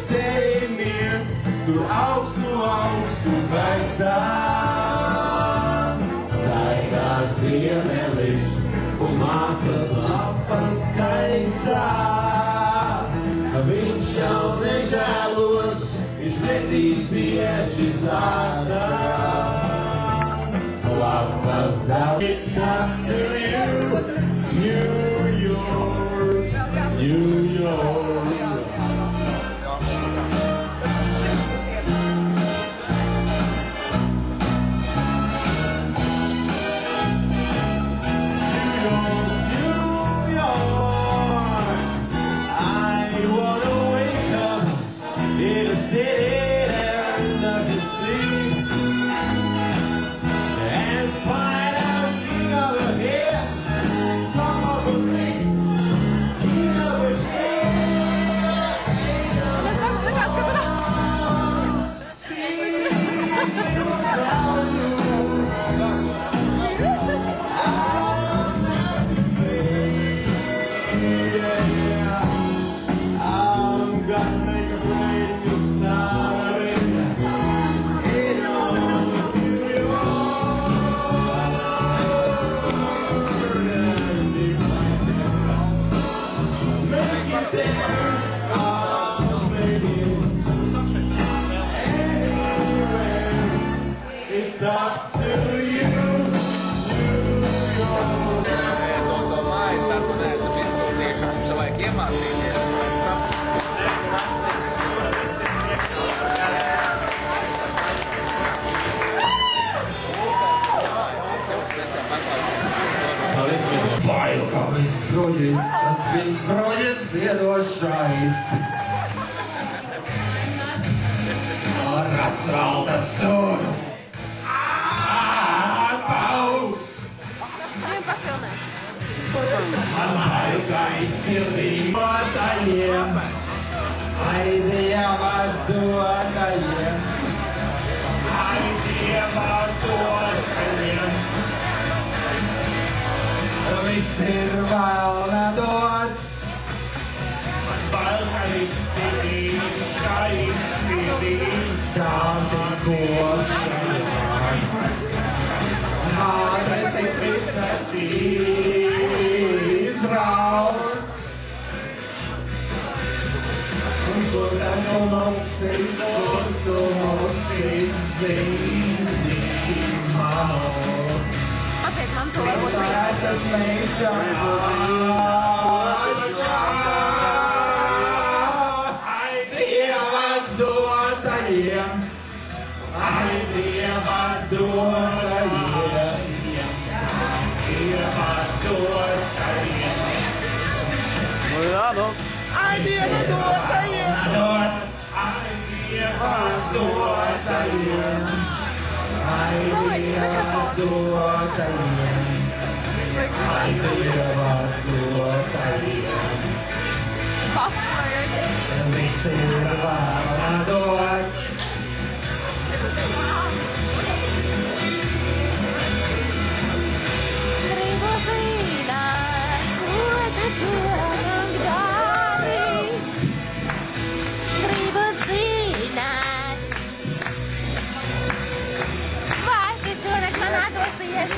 stay near, du gaisā. Staigā ziemelis un mācas lapas gaisā. Viņš jau nežēlos, viņš metīs bieži zelta. Lapas zelta. It's up to you, New York, New York. It's up to you, tas viss broļas ziedošais. Ar asfalta sunu. Man haikais sirdīm dotajiem, ai Dieva dotajiem, ai Dieva dotajiem. Viss ir vēlna dots, man valkais sirdīs, šais sirdīs, sāti košanās. Nāves ir visas izraus, un kur tu mums zīmī manu. Tas meņķa ai Dieva dotajiem, ai Dieva dotajiem, Dieva dotajiem. Ai Dieva dotajiem, ai Dieva dotajiem, ai Dieva dotajiem. Ai Dieva dotajiem. Viss ir vēlna dots. Gribu zināt, ko tu dod dari. Gribu zināt, vai tu šoreiz man atdosies?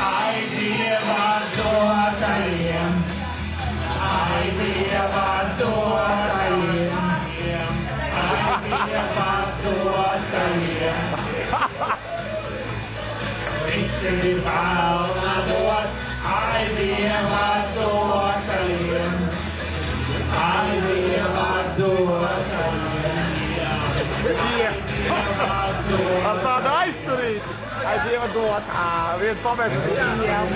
Ai Dieva dotajiem, ai Dieva dotajiem, ai Dieva dotajiem. Viss ir vēlna dots, ai Dieva dotajiem, ai Dieva dotajiem. Ar tādu aizturīt, ai Dieva dotā, viens pamēģi visiem.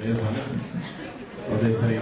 What they say,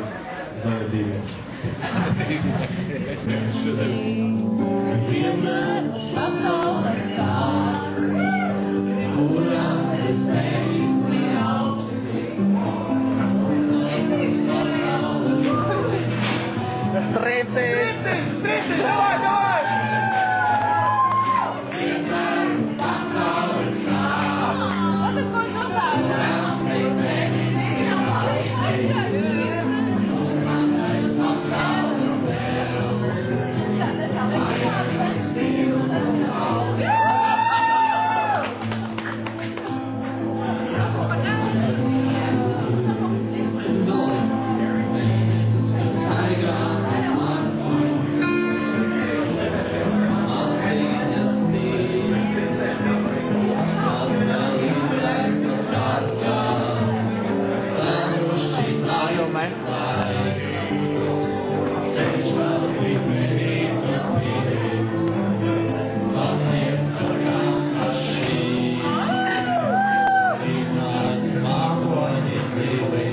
Say